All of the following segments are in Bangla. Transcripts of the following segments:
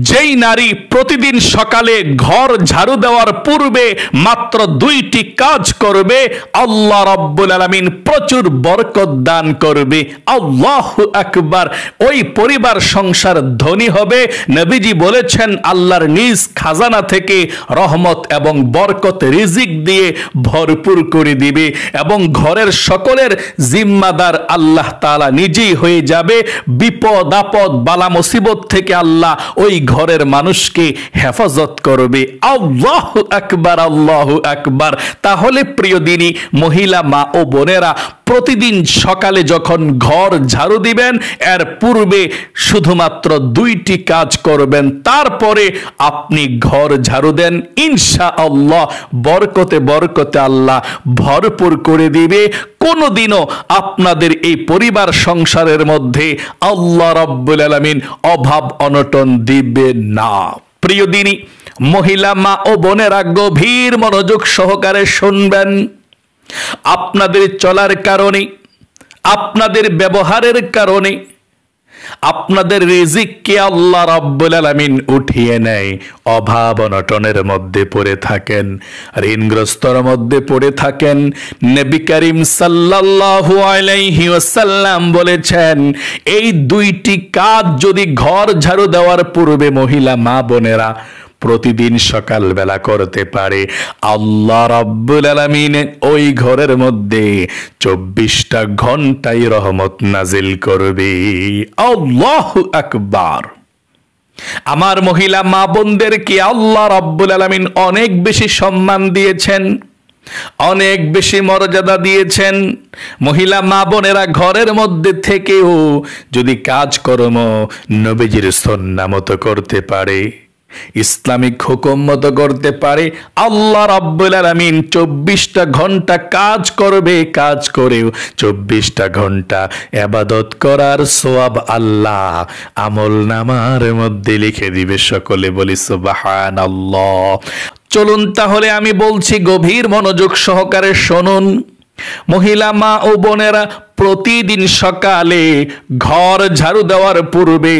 যেই নারী প্রতিদিন সকালে ঘর ঝাড়ু দেওয়ার পূর্বে মাত্র 2টি কাজ করবে, আল্লাহ রাব্বুল আলামিন প্রচুর বরকত দান করবে। আল্লাহু আকবার। ওই পরিবার সংসার ধনী হবে। নবীজি বলেছেন আল্লাহর নিজ খাজানা থেকে রহমত এবং বরকত রিজিক দিয়ে ভরপুর করে দিবে এবং ঘরের সকলের জিম্মাদার আল্লাহ তাআলা নিজেই হয়ে যাবে। বিপদ আপদ বালা মুসিবত থেকে আল্লাহ ওই ঘরের মানুষকে হেফাজত করবে। আল্লাহু আকবার, আল্লাহু আকবার। তাহলে প্রিয় দিনী মহিলা মা ও বোনেরা, প্রতিদিন সকালে যখন ঘর ঝাড়ু দিবেন এর পূর্বে শুধুমাত্র 2টি কাজ করবেন, তারপরে আপনি ঘর ঝাড়ু দেন, ইনশাআল্লাহ বরকতে বরকতে আল্লাহ ভরপুর করে দিবে। কোনোদিনও আপনাদের এই পরিবার সংসারের মধ্যে আল্লাহ রাব্বুল আলামিন অভাব অনটন দিবে না। প্রিয় দিনী মহিলা মা ও বোনেরা, গভীর মনোযোগ সহকারে শুনবেন। আপনাদের চলার কারণে, আপনাদের ব্যবহারের কারণে আপনাদের রিজিককে আল্লাহ রাব্বুল আলামিন উঠিয়ে নেয়। অভাব অনটনের মধ্যে পড়ে থাকেন, ঋণগ্রস্তর মধ্যে পড়ে থাকেন। নবী করিম সাল্লাল্লাহু আলাইহি ওয়াসাল্লাম বলেছেন, এই 2টি কাজ যদি ঘর ঝাড়ু দেওয়ার পূর্বে মহিলা মা বোনেরা প্রতিদিন সকালবেলা করতে পারে, আল্লাহ রাব্বুল আলামিন ওই ঘরের মধ্যে 24টা ঘন্টায় রহমত নাজিল করবে। আল্লাহু আকবার। আমার মহিলা মা বোনদেরকে আল্লাহ রাব্বুল আলামিন অনেক বেশি সম্মান দিয়েছেন, অনেক বেশি মর্যাদা দিয়েছেন। মহিলা মা বোনেরা ঘরের মধ্যে থেকেও যদি কাজকর্ম নবীজির সুন্নাহ মতো করতে পারে, ইসলামিক হুকুম মতো করতে পারে, আল্লাহ রাব্বুল আলামিন 24টা ঘন্টা কাজ করবে, কাজ করেও 24টা ঘন্টা ইবাদত করার সওয়াব আল্লাহ আমল নামার মধ্যে লিখে দিবে। সকলে বলি সুবহানাল্লাহ। চলুন তাহলে আমি বলছি, গভীর মনোযোগ সহকারে শুনুন। মহিলা মা ও বোনেরা, প্রতিদিন সকালে ঘর ঝাড়ু দেওয়ার পূর্বে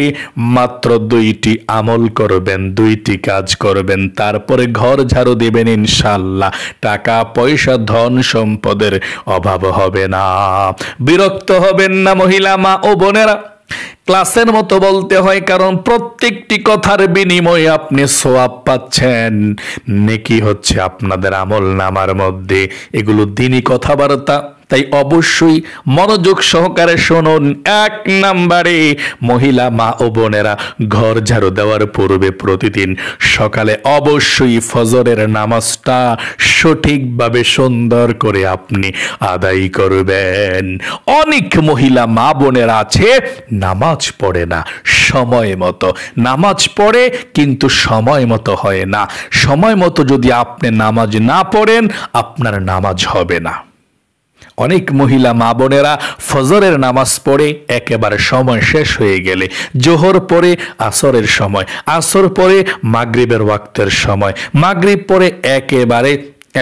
মাত্র 2টি আমল করবেন, 2টি কাজ করবেন, তারপরে ঘর ঝাড়ু দিবেন। ইনশাআল্লাহ টাকা পয়সা ধন সম্পদের অভাব হবে না। বিরক্ত হবেন না মহিলা মা ও বোনেরা। ক্লাসের মতো বলতে হয়, কারণ প্রত্যেকটি কথার বিনিময়ে আপনি সওয়াব পাচ্ছেন, নেকি হচ্ছে আপনাদের আমল নামার মধ্যে। এগুলো দিনই কথাবার্তা, তাই অবশ্যই মনোযোগ সহকারে শুনুন। 1 নম্বরে মহিলা মা ও বোনেরা ঘর ঝাড়ু দেওয়ার পূর্বে প্রতিদিন সকালে অবশ্যই ফজরের নামাজটা সঠিকভাবে সুন্দর করে আপনি আদায় করবেন। অনেক মহিলা মা বোনেরা আছে নামাজ পড়ে না সময় মতো, নামাজ পড়ে কিন্তু সময় মতো হয় না। সময় মতো যদি আপনি নামাজ না পড়েন আপনার নামাজ হবে না। অনেক মহিলা মা বোনেরা ফজরের নামাজ পড়ে একেবারে সময় শেষ হয়ে গেলে জোহর পরে আসরের সময়, আসর পরে মাগরিবের ওয়াক্তের সময়, মাগরিব পরে একেবারে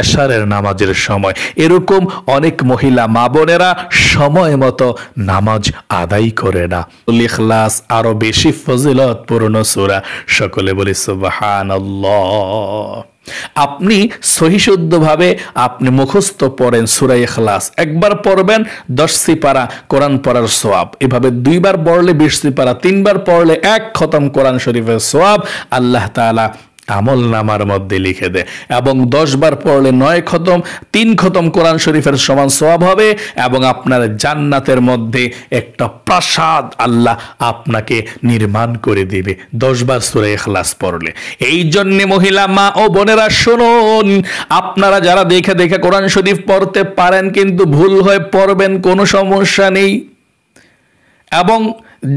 এশারের নামাজের সময়, এরকম অনেক মহিলা মা বোনেরা সময় মতো নামাজ আদায় করে না। ইখলাস আরো বেশি ফজিলতপূর্ণ সূরা, সকলে বলি সুবহানাল্লাহ। আপনি সহিশুদ্ধভাবে আপনি মুখস্থ পড়েন সূরা ইখলাস, একবার পড়বেন 10 সিপারা কোরআন পড়ার সওয়াব, এভাবে 2 বার পড়লে 20 সিপারা, 3 বার পড়লে 1 খতম কোরআন শরীফের সওয়াব আল্লাহ তাআলা আমল নামার মধ্যে লিখে দেয়। এবং 10 বার পড়লে 9 খতম, 3 খতম কোরআন শরীফের সমান সওয়াব হবে এবং আপনার জান্নাতের মধ্যে একটা প্রাসাদ আল্লাহ আপনাকে নির্মাণ করে দিবে 10 বার সূরা ইখলাস পড়লে। এই জন্য মহিলা মা ও বোনেরা শুনুন, আপনারা যারা দেখে দেখে কোরআন শরীফ পড়তে পারেন কিন্তু ভুল হয়ে পড়বেন, কোনো সমস্যা নেই। এবং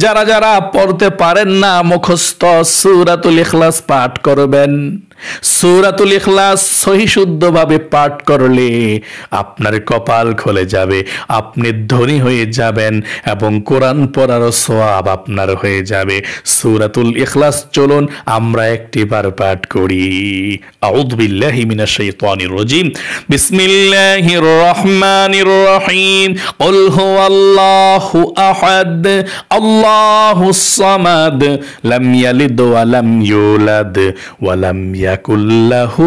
যারা যারা পড়তে পারেন না মুখস্থ সূরাতুল ইখলাস পাঠ করবেন। সূরাতুল ইখলাস সহি শুদ্ধভাবে পাঠ করলে আপনার কপাল খুলে যাবে, আপনি ধনী হয়ে যাবেন এবং কোরআন পড়ারও সওয়াব আপনার হয়ে যাবে। সূরাতুল ইখলাস চলুন আমরা একটিবার পাঠ করি। আউযু বিল্লাহি মিনাশ শাইতানির রাজিম। বিসমিল্লাহির রহমানির রহিম। কুল হুয়াল্লাহু আহাদ আল্লাহুস সামাদ লাম ইয়ালিদ ওয়া লাম ইউলাদ ওয়া লাম ইয়াকুল্লাহু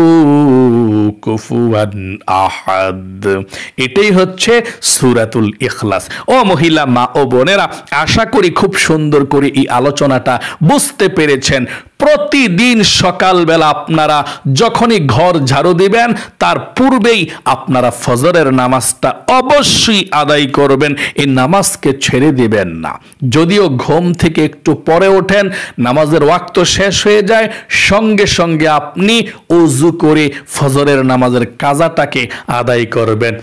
কুফুয়ান আহাদ। এটাই হচ্ছে সূরাতুল ইখলাস। ও মহিলা মা ও বোনেরা, আশা করি খুব সুন্দর করে এই আলোচনাটা বুঝতে পেরেছেন। প্রতিদিন সকালবেলা আপনারা যখনই ঘর ঝাড়ু দিবেন তার পূর্বেই আপনারা ফজরের নামাজটা অবশ্যই আদায় করবেন। এই নামাজকে ছেড়ে দিবেন না। যদিও ঘুম থেকে একটু পরে ওঠেন, নামাজের ওয়াক্ত শেষ হয়ে যায়, সঙ্গে সঙ্গে আপনি ওযু করে ফজরের নামাজের কাজাটাকে আদায় করবেন।